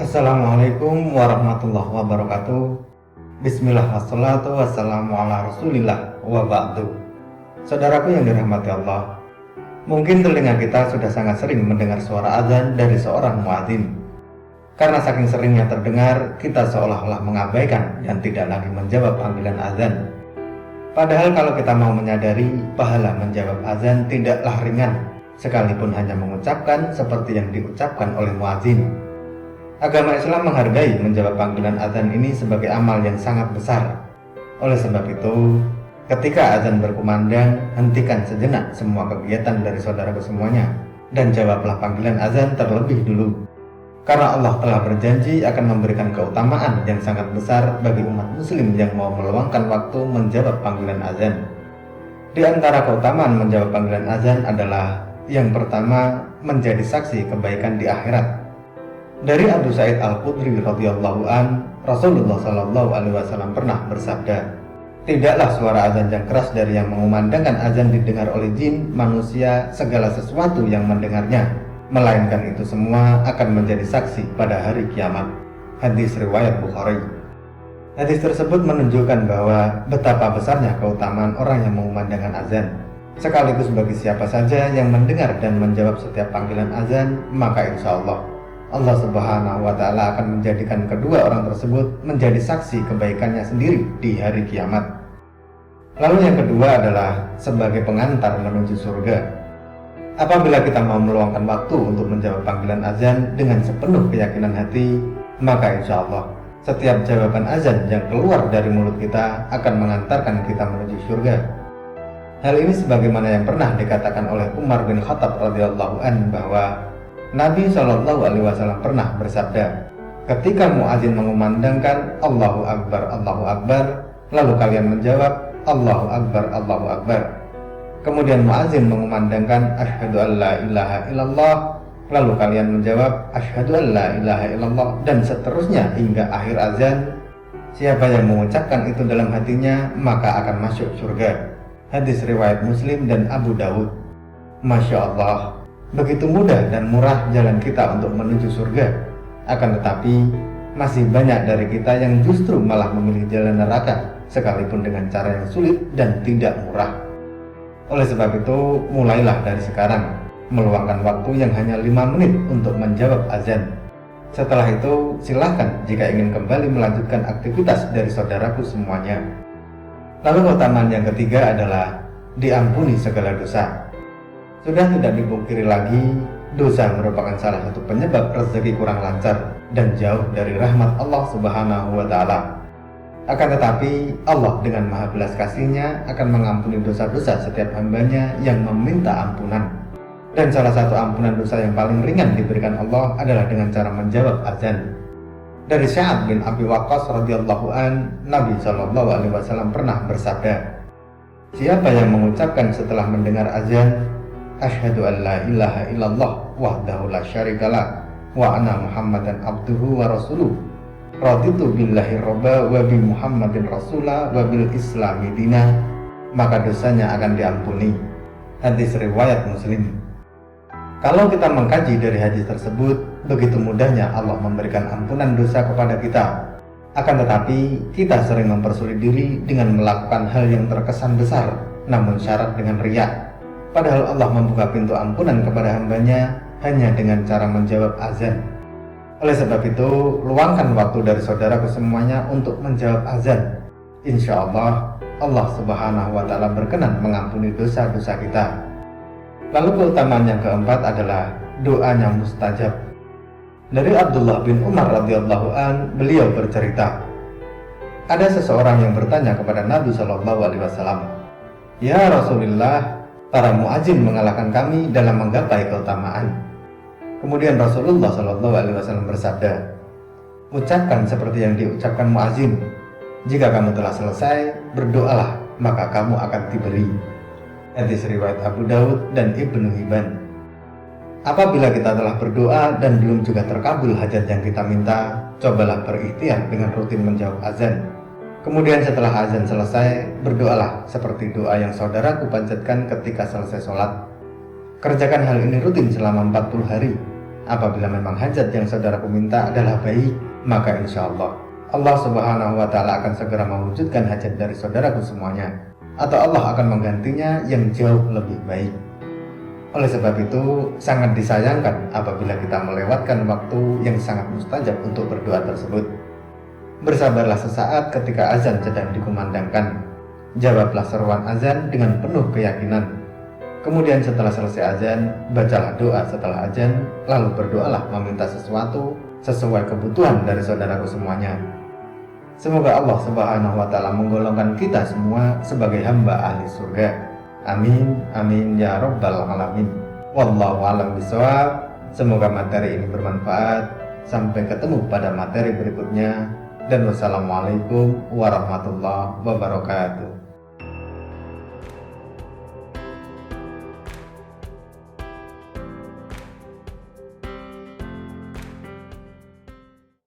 Assalamualaikum warahmatullahi wabarakatuh. Bismillah wassalatu wassalamu ala rasulillah wa ba'du. Saudaraku yang dirahmati Allah, mungkin telinga kita sudah sangat sering mendengar suara azan dari seorang muadzin. Karena saking seringnya terdengar, kita seolah-olah mengabaikan dan tidak lagi menjawab panggilan azan. Padahal kalau kita mau menyadari, pahala menjawab azan tidaklah ringan, sekalipun hanya mengucapkan seperti yang diucapkan oleh muadzin. Agama Islam menghargai menjawab panggilan azan ini sebagai amal yang sangat besar. Oleh sebab itu, ketika azan berkumandang, hentikan sejenak semua kegiatan dari saudaraku semuanya dan jawablah panggilan azan terlebih dulu. Karena Allah telah berjanji akan memberikan keutamaan yang sangat besar bagi umat muslim yang mau meluangkan waktu menjawab panggilan azan. Di antara keutamaan menjawab panggilan azan adalah yang pertama, menjadi saksi kebaikan di akhirat. Dari Abu Sa'id Al-Khudri radhiyallahu an, Rasulullah sallallahu alaihi wasallam pernah bersabda, "Tidaklah suara azan yang keras dari yang mengumandangkan azan didengar oleh jin, manusia, segala sesuatu yang mendengarnya, melainkan itu semua akan menjadi saksi pada hari kiamat." Hadis riwayat Bukhari. Hadis tersebut menunjukkan bahwa betapa besarnya keutamaan orang yang mengumandangkan azan. Sekaligus bagi siapa saja yang mendengar dan menjawab setiap panggilan azan, maka insya Allah Subhanahu wa Ta'ala akan menjadikan kedua orang tersebut menjadi saksi kebaikannya sendiri di hari kiamat. Lalu yang kedua adalah sebagai pengantar menuju surga. Apabila kita mau meluangkan waktu untuk menjawab panggilan azan dengan sepenuh keyakinan hati, maka insya Allah setiap jawaban azan yang keluar dari mulut kita akan mengantarkan kita menuju surga. Hal ini sebagaimana yang pernah dikatakan oleh Umar bin Khattab radhiyallahu an bahwa Nabi Shallallahu Alaihi Wasallam pernah bersabda, ketika muadzin mengumandangkan Allahu Akbar, lalu kalian menjawab Allahu Akbar, Allahu Akbar. Kemudian muadzin mengumandangkan Asyhadu an la ilaha illallah, lalu kalian menjawab Asyhadu an la ilaha illallah, dan seterusnya hingga akhir azan. Siapa yang mengucapkan itu dalam hatinya, maka akan masuk surga. Hadis riwayat Muslim dan Abu Dawud. Masya Allah, begitu mudah dan murah jalan kita untuk menuju surga. Akan tetapi, masih banyak dari kita yang justru malah memilih jalan neraka, sekalipun dengan cara yang sulit dan tidak murah. Oleh sebab itu, mulailah dari sekarang, meluangkan waktu yang hanya 5 menit untuk menjawab azan. Setelah itu, silahkan jika ingin kembali melanjutkan aktivitas dari saudaraku semuanya. Lalu keutamaan yang ketiga adalah diampuni segala dosa. Sudah tidak dipungkiri lagi, dosa merupakan salah satu penyebab rezeki kurang lancar dan jauh dari rahmat Allah Subhanahu wa Ta'ala. Akan tetapi, Allah dengan maha belas kasih-Nya akan mengampuni dosa-dosa setiap hambanya yang meminta ampunan. Dan salah satu ampunan dosa yang paling ringan diberikan Allah adalah dengan cara menjawab azan. Dari Sa'ad bin Abi Waqqas radhiyallahu an, Nabi Shallallahu alaihi wasallam pernah bersabda, siapa yang mengucapkan setelah mendengar azan Asyhadu an la ilaha illallah wahdahu la syarikalah wa anna Muhammadan abduhu wa rasuluh, raditu billahi robba wa bi Muhammadin rasulah wa bil islami dina, maka dosanya akan diampuni. Hadis riwayat Muslim. Kalau kita mengkaji dari hadis tersebut, begitu mudahnya Allah memberikan ampunan dosa kepada kita. Akan tetapi, kita sering mempersulit diri dengan melakukan hal yang terkesan besar, namun syarat dengan riya. Padahal Allah membuka pintu ampunan kepada hambanya hanya dengan cara menjawab azan. Oleh sebab itu, luangkan waktu dari saudaraku semuanya untuk menjawab azan. Insya Allah, Allah Subhanahu wa Ta'ala berkenan mengampuni dosa-dosa kita. Lalu keutamaan yang keempat adalah doanya mustajab. Dari Abdullah bin Umar radhiyallahu an, beliau bercerita, ada seseorang yang bertanya kepada Nabi Shallallahu alaihi wasallam, "Ya Rasulullah, para muadzin mengalahkan kami dalam menggapai keutamaan." Kemudian Rasulullah Shallallahu alaihi wasallam bersabda, "Ucapkan seperti yang diucapkan muadzin. Jika kamu telah selesai, berdoalah, maka kamu akan diberi." Hadis riwayat Abu Dawud dan Ibnu Hibban. Apabila kita telah berdoa dan belum juga terkabul hajat yang kita minta, cobalah berikhtiar dengan rutin menjawab azan. Kemudian setelah azan selesai, berdoalah seperti doa yang saudaraku panjatkan ketika selesai sholat. Kerjakan hal ini rutin selama 40 hari. apabila memang hajat yang saudaraku minta adalah baik, maka insya Allah Subhanahu wa Ta'ala akan segera mewujudkan hajat dari saudaraku semuanya, atau Allah akan menggantinya yang jauh lebih baik. Oleh sebab itu, sangat disayangkan apabila kita melewatkan waktu yang sangat mustajab untuk berdoa tersebut. Bersabarlah sesaat ketika azan sedang dikumandangkan. Jawablah seruan azan dengan penuh keyakinan. Kemudian setelah selesai azan, bacalah doa setelah azan, lalu berdoalah meminta sesuatu sesuai kebutuhan dari saudaraku semuanya. Semoga Allah Subhanahu wa Ta'ala menggolongkan kita semua sebagai hamba ahli surga. Amin, amin ya rabbal alamin. Wallahu a'lam bishawab. Semoga materi ini bermanfaat. Sampai ketemu pada materi berikutnya. Dan wassalamualaikum warahmatullahi wabarakatuh.